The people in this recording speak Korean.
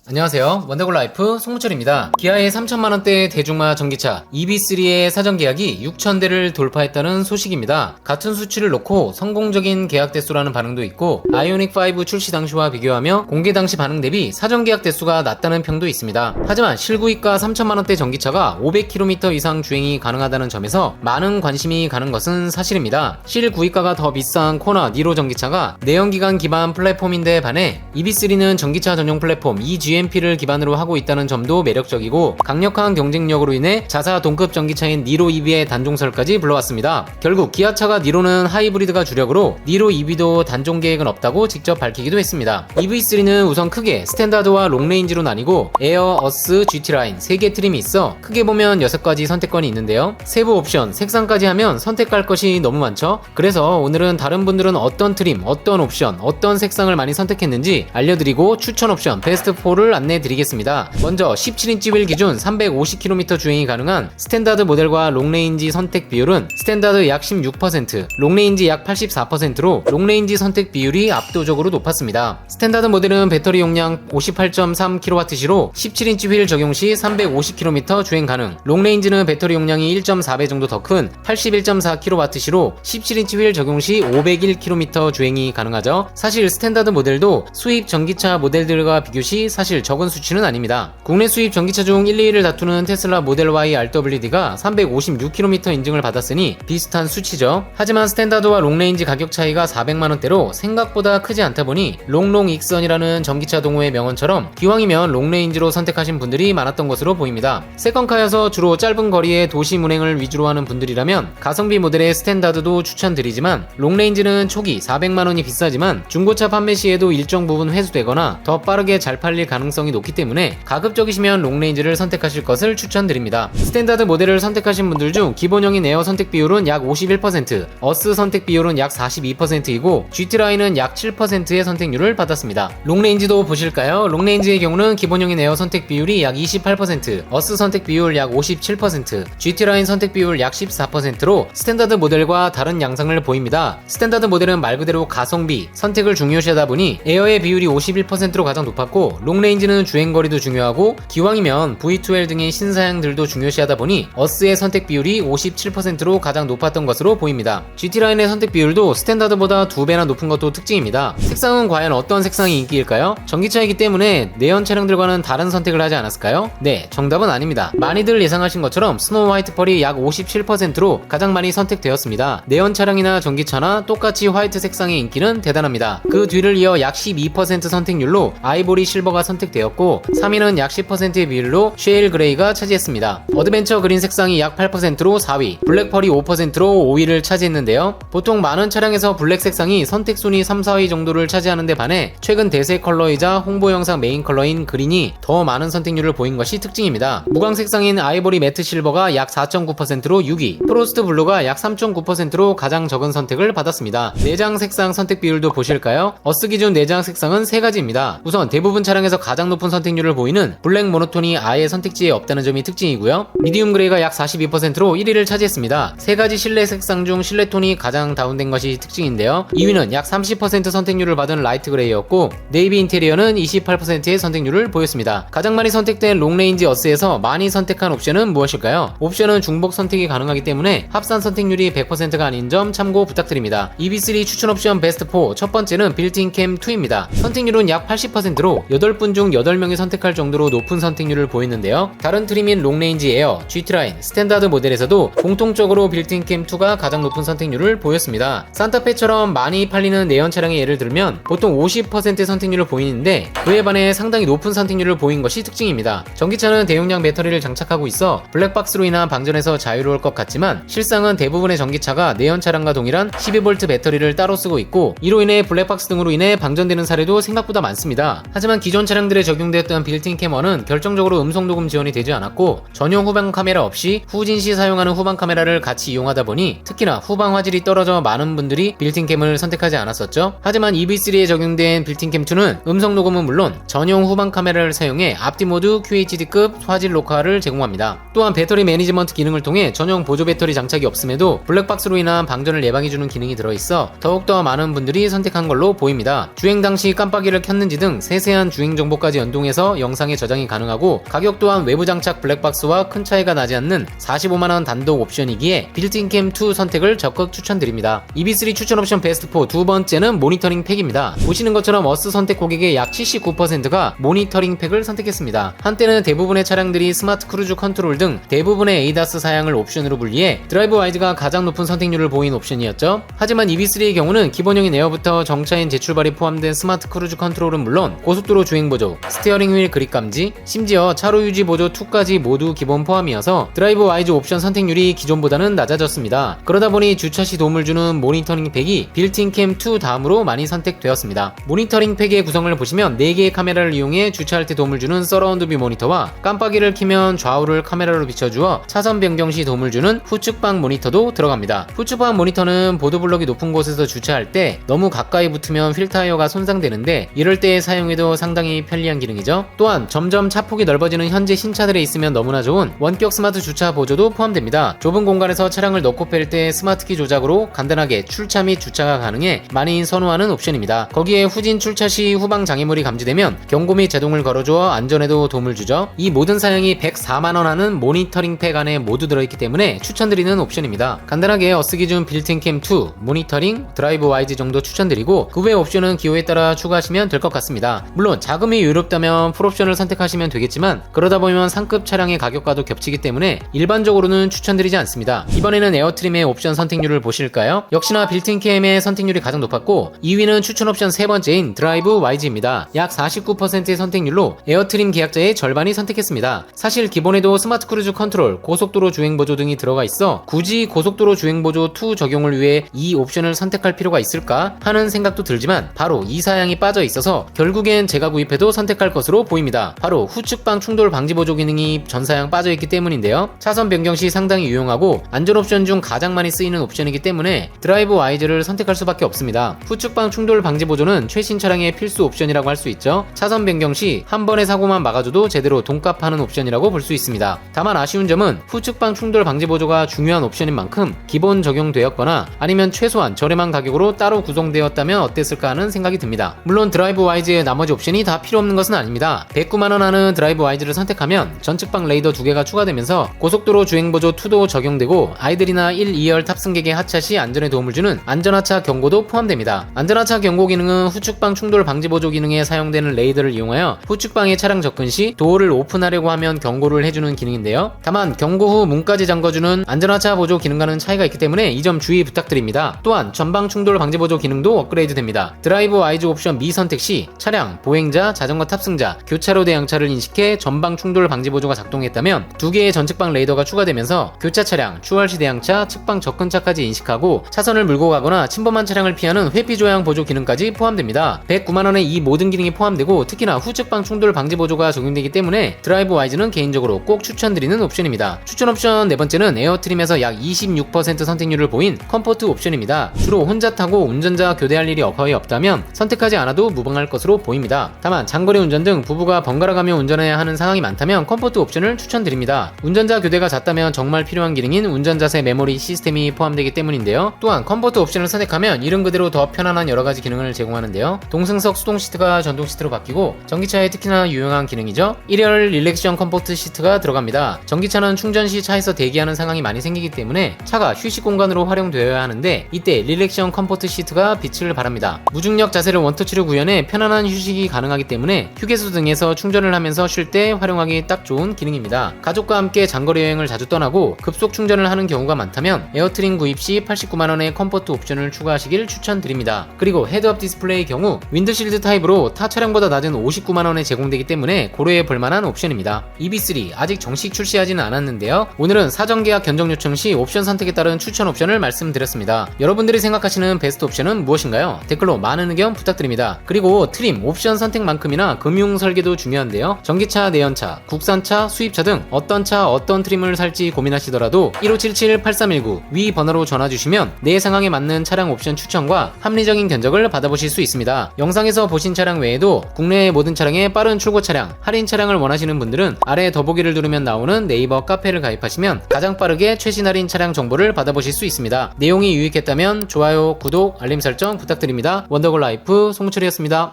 안녕하세요. 원더골라이프 송무철입니다. 기아의 3천만원대 대중마 전기차 EV3의 사전 계약이 6,000대를 돌파했다는 소식입니다. 같은 수치를 놓고 성공적인 계약 대수라는 반응도 있고 아이오닉5 출시 당시와 비교하며 공개 당시 반응 대비 사전 계약 대수가 낮다는 평도 있습니다. 하지만 실구입가 3천만원대 전기차가 500km 이상 주행이 가능하다는 점에서 많은 관심이 가는 것은 사실입니다. 실구입가가 더 비싼 코나 니로 전기차가 내연기관 기반 플랫폼인데 반해 EV3는 전기차 전용 플랫폼 GMP를 기반으로 하고 있다는 점도 매력적이고 강력한 경쟁력으로 인해 자사 동급 전기차인 니로 EV의 단종설까지 불러왔습니다. 결국 기아차가 니로는 하이브리드가 주력으로 니로 EV도 단종 계획은 없다고 직접 밝히기도 했습니다. EV3는 우선 크게 스탠다드와 롱레인지로 나뉘고 에어, 어스, GT라인 3개 트림이 있어 크게 보면 6가지 선택권이 있는데요. 세부 옵션, 색상까지 하면 선택할 것이 너무 많죠. 그래서 오늘은 다른 분들은 어떤 트림, 어떤 옵션, 어떤 색상을 많이 선택했는지 알려드리고 추천 옵션 베스트 4를 안내해드리겠습니다. 먼저 17인치 휠 기준 350km 주행이 가능한 스탠다드 모델과 롱레인지 선택 비율은 스탠다드 약 16%, 롱레인지 약 84%로 롱레인지 선택 비율이 압도적으로 높았습니다. 스탠다드 모델은 배터리 용량 58.3kWh로 17인치 휠 적용 시 350km 주행 가능, 롱레인지는 배터리 용량이 1.4배 정도 더 큰 81.4kWh로 17인치 휠 적용 시 501km 주행이 가능하죠. 사실 스탠다드 모델도 수입 전기차 모델들과 비교 시 사실 적은 수치는 아닙니다. 국내 수입 전기차 중 1, 2위를 다투는 테슬라 모델 Y RWD가 356km 인증을 받았으니 비슷한 수치죠. 하지만 스탠다드와 롱레인지 가격 차이가 400만원대로 생각보다 크지 않다 보니 롱롱 익선이라는 전기차 동호회 명언처럼 기왕이면 롱레인지로 선택하신 분들이 많았던 것으로 보입니다. 세컨카여서 주로 짧은 거리의 도시 운행을 위주로 하는 분들이라면 가성비 모델의 스탠다드도 추천드리지만 롱레인지는 초기 400만원이 비싸지만 중고차 판매 시에도 일정 부분 회수되거나 더 빠르게 잘 팔릴 가능성이 높기 때문에 가급적이시면 롱레인지를 선택하실 것을 추천드립니다. 스탠다드 모델을 선택하신 분들 중 기본형인 에어 선택 비율은 약 51%, 어스 선택 비율은 약 42%이고 GT라인은 약 7%의 선택률을 받았습니다. 롱레인지도 보실까요? 롱레인지의 경우는 기본형인 에어 선택 비율이 약 28%, 어스 선택 비율 약 57%, GT라인 선택 비율 약 14%로 스탠다드 모델과 다른 양상을 보입니다. 스탠다드 모델은 말 그대로 가성비, 선택을 중요시하다 보니 에어의 비율이 51%로 가장 높았고 롱레인지는 주행거리도 중요하고 기왕이면 V2L 등의 신사양들도 중요시하다 보니 어스의 선택 비율이 57%로 가장 높았던 것으로 보입니다. GT라인의 선택 비율도 스탠다드보다 2배나 높은 것도 특징입니다. 색상은 과연 어떤 색상이 인기일까요? 전기차이기 때문에 내연 차량들과는 다른 선택을 하지 않았을까요? 네, 정답은 아닙니다. 많이들 예상하신 것처럼 스노우 화이트 펄이 약 57%로 가장 많이 선택되었습니다. 내연 차량이나 전기차나 똑같이 화이트 색상의 인기는 대단합니다. 그 뒤를 이어 약 12% 선택률로 아이보리 실버가 선택되었고 3위는 약 10%의 비율로 쉐일 그레이가 차지했습니다. 어드벤처 그린 색상이 약 8%로 4위, 블랙펄이 5%로 5위를 차지했는데요. 보통 많은 차량에서 블랙 색상이 선택순위 3, 4위 정도를 차지하는데 반해 최근 대세 컬러이자 홍보 영상 메인 컬러인 그린이 더 많은 선택률을 보인 것이 특징입니다. 무광 색상인 아이보리 매트 실버가 약 4.9%로 6위, 프로스트 블루가 약 3.9%로 가장 적은 선택을 받았습니다. 내장 색상 선택 비율도 보실까요? 어스 기준 내장 색상은 3가지입니다. 우선 대부분 차량에서 가장 높은 선택률을 보이는 블랙 모노톤이 아예 선택지에 없다는 점이 특징이고요. 미디움 그레이가 약 42%로 1위를 차지했습니다. 3가지 실내 색상 중 실내톤이 가장 다운된 것이 특징인데요. 2위는 약 30% 선택률을 받은 라이트 그레이였고 네이비 인테리어는 28%의 선택률을 보였습니다. 가장 많이 선택된 롱레인지 어스에서 많이 선택한 옵션은 무엇일까요? 옵션은 중복 선택이 가능하기 때문에 합산 선택률이 100%가 아닌 점 참고 부탁드립니다. EV3 추천 옵션 베스트 4 첫 번째는 빌트인 캠 2입니다. 선택률은 약 80%로 8분 중 8명이 선택할 정도로 높은 선택률을 보이는데요. 다른 트림인 롱레인지 에어, GT라인, 스탠다드 모델에서도 공통적으로 빌트인 캠 2가 가장 높은 선택률을 보였습니다. 산타페처럼 많이 팔리는 내연 차량의 예를 들면 보통 50%의 선택률을 보이는데 그에 반해 상당히 높은 선택률을 보인 것이 특징입니다. 전기차는 대용량 배터리를 장착하고 있어 블랙박스로 인한 방전에서 자유로울 것 같지만 실상은 대부분의 전기차가 내연 차량과 동일한 12V 배터리를 따로 쓰고 있고 이로 인해 블랙박스 등으로 인해 방전되는 사례도 생각보다 많습니다. 하지만 기존 차량들에 적용되었던 빌트인 캠1은 결정적으로 음성 녹음 지원이 되지 않았고 전용 후방 카메라 없이 후진 시 사용하는 후방 카메라를 같이 이용하다 보니 특히나 후방 화질이 떨어져 많은 분들이 빌트인 캠을 선택하지 않았었죠. 하지만 EV3에 적용된 빌트인 캠2는 음성 녹음은 물론 전용 후방 카메라를 사용해 앞뒤 모두 QHD급 화질 녹화를 제공합니다. 또한 배터리 매니지먼트 기능을 통해 전용 보조 배터리 장착이 없음에도 블랙박스로 인한 방전을 예방해주는 기능이 들어있어 더욱더 많은 분들이 선택한 걸로 보입니다. 주행 당시 깜빡이를 켰는지 등 세세한 주행 정보 정보까지 연동해서 영상에 저장이 가능하고 가격 또한 외부 장착 블랙박스와 큰 차이가 나지 않는 45만원 단독 옵션이기에 빌트인캠2 선택을 적극 추천드립니다. EB3 추천 옵션 베스트 4 두 번째는 모니터링 팩입니다. 보시는 것처럼 어스 선택 고객의 약 79%가 모니터링 팩을 선택했습니다. 한때는 대부분의 차량들이 스마트 크루즈 컨트롤 등 대부분의 ADAS 사양을 옵션으로 분리해 드라이브 와이즈가 가장 높은 선택률을 보인 옵션이었죠. 하지만 EB3의 경우는 기본형인 에어부터 정차인 재출발이 포함된 스마트 크루즈 컨트롤은 물론 고속도로 주행 보조, 스티어링 휠 그립 감지, 심지어 차로 유지 보조 2까지 모두 기본 포함이어서 드라이브 와이즈 옵션 선택률이 기존보다는 낮아졌습니다. 그러다 보니 주차 시 도움을 주는 모니터링 팩이 빌트인 캠2 다음으로 많이 선택되었습니다. 모니터링 팩의 구성을 보시면 4개의 카메라를 이용해 주차할 때 도움을 주는 서라운드 뷰 모니터와 깜빡이를 켜면 좌우를 카메라로 비춰주어 차선 변경 시 도움을 주는 후측방 모니터도 들어갑니다. 후측방 모니터는 보도블럭이 높은 곳에서 주차할 때 너무 가까이 붙으면 휠 타이어가 손상되는데 이럴 때 사용해도 상당히 편리한 기능이죠. 또한 점점 차폭이 넓어지는 현재 신차들에 있으면 너무나 좋은 원격 스마트 주차 보조도 포함됩니다. 좁은 공간에서 차량을 넣고 뺄 때 스마트키 조작으로 간단하게 출차 및 주차가 가능해 많이 선호하는 옵션입니다. 거기에 후진 출차 시 후방 장애물이 감지되면 경고 및 제동을 걸어주어 안전에도 도움을 주죠. 이 모든 사양이 104만원 하는 모니터링 팩 안에 모두 들어있기 때문에 추천드리는 옵션입니다. 간단하게 어스 기준 빌트인 캠2, 모니터링, 드라이브 와이즈 정도 추천드리고 그 외 옵션은 기호에 따라 추가하시면 될 것 같습니다. 물론 자금이 여유롭다면 풀옵션을 선택하시면 되겠지만 그러다 보면 상급 차량의 가격과도 겹치기 때문에 일반적으로는 추천드리지 않습니다. 이번에는 에어트림의 옵션 선택률을 보실까요? 역시나 빌트인 캠의 선택률이 가장 높았고 2위는 추천 옵션 세 번째인 드라이브 와이즈입니다. 약 49%의 선택률로 에어트림 계약자의 절반이 선택했습니다. 사실 기본에도 스마트 크루즈 컨트롤, 고속도로 주행 보조 등이 들어가 있어 굳이 고속도로 주행 보조 2 적용을 위해 이 옵션을 선택할 필요가 있을까 하는 생각도 들지만 바로 이 사양이 빠져 있어서 결국엔 제가 구입해도 선택할 것으로 보입니다. 바로 후측방 충돌 방지 보조 기능이 전 사양 빠져 있기 때문인데요. 차선 변경 시 상당히 유용하고 안전 옵션 중 가장 많이 쓰이는 옵션이기 때문에 드라이브 와이즈를 선택할 수밖에 없습니다. 후측방 충돌 방지 보조는 최신 차량의 필수 옵션이라고 할 수 있죠. 차선 변경 시 한 번의 사고만 막아줘도 제대로 돈값하는 옵션이라고 볼 수 있습니다. 다만 아쉬운 점은 후측방 충돌 방지 보조가 중요한 옵션인 만큼 기본 적용되었거나 아니면 최소한 저렴한 가격으로 따로 구성되었다면 어땠을까 하는 생각이 듭니다. 물론 드라이브 와이즈의 나머지 옵션이 다 필요 없는 것은 아닙니다. 109만원 하는 드라이브 와이즈를 선택하면 전측방 레이더 2개가 추가되면서 고속도로 주행보조 2도 적용되고 아이들이나 1, 2열 탑승객의 하차 시 안전에 도움을 주는 안전하차 경고도 포함됩니다. 안전하차 경고 기능은 후측방 충돌 방지 보조 기능에 사용되는 레이더를 이용하여 후측방에 차량 접근 시 도어를 오픈하려고 하면 경고를 해주는 기능인데요. 다만 경고 후 문까지 잠궈주는 안전하차 보조 기능과는 차이가 있기 때문에 이 점 주의 부탁드립니다. 또한 전방 충돌 방지 보조 기능도 업그레이드 됩니다. 드라이브 와이즈 옵션 미선택 시 차량, 보행자, 자전거 탑승자, 교차로 대형차를 인식해 전방 충돌 방지 보조가 작동했다면 2개의 전측방 레이더가 추가되면서 교차 차량, 추월시 대형차, 측방 접근차까지 인식하고 차선을 물고 가거나 침범한 차량을 피하는 회피 조향 보조 기능까지 포함됩니다. 109만원에 이 모든 기능이 포함되고 특히나 후측방 충돌 방지 보조가 적용되기 때문에 드라이브 와이즈는 개인적으로 꼭 추천드리는 옵션입니다. 추천 옵션 네 번째는 에어트림에서 약 26% 선택률을 보인 컴포트 옵션입니다. 주로 혼자 타고 운전자 교대할 일이 거의 없다면 선택하지 않아도 무방할 것으로 보입니다. 다만 장거리 운전 등 부부가 번갈아 가며 운전해야 하는 상황이 많다면 컴포트 옵션을 추천드립니다. 운전자 교대가 잦다면 정말 필요한 기능인 운전자세 메모리 시스템이 포함되기 때문인데요. 또한 컴포트 옵션을 선택하면 이름 그대로 더 편안한 여러가지 기능을 제공하는데요. 동승석 수동 시트가 전동 시트로 바뀌고 전기차에 특히나 유용한 기능이죠. 1열 릴렉션 컴포트 시트가 들어갑니다. 전기차는 충전 시 차에서 대기하는 상황이 많이 생기기 때문에 차가 휴식 공간으로 활용되어야 하는데 이때 릴렉션 컴포트 시트가 빛을 발합니다. 무중력 자세를 원터치로 구현해 편안한 휴식이 가능하기 때문에 휴게소 등에서 충전을 하면서 쉴 때 활용하기 딱 좋은 기능입니다. 가족과 함께 장거리 여행을 자주 떠나고 급속 충전을 하는 경우가 많다면 에어트림 구입 시 89만원의 컴포트 옵션을 추가하시길 추천드립니다. 그리고 헤드업 디스플레이의 경우 윈드실드 타입으로 타 차량보다 낮은 59만원에 제공되기 때문에 고려해 볼만한 옵션입니다. EB3 아직 정식 출시하지는 않았는데요. 오늘은 사전 계약 견적 요청 시 옵션 선택에 따른 추천 옵션을 말씀드렸습니다. 여러분들이 생각하시는 베스트 옵션은 무엇인가요? 댓글로 많은 의견 부탁드립니다. 그리고 트림, 옵션 선택만큼이나 금융 설계도 중요한데요. 전기차, 내연차, 국산차, 수입차 등 어떤 차, 어떤 트림을 살지 고민하시더라도 1577-8319 위 번호로 전화 주시면 내 상황에 맞는 차량 옵션 추천과 합리적인 견적을 받아보실 수 있습니다. 영상에서 보신 차량 외에도 국내의 모든 차량의 빠른 출고 차량, 할인 차량을 원하시는 분들은 아래 더보기를 누르면 나오는 네이버 카페를 가입하시면 가장 빠르게 최신 할인 차량 정보를 받아보실 수 있습니다. 내용이 유익했다면 좋아요, 구독, 알림 설정 부탁드립니다. 원더골 라이프 송철이었습니다.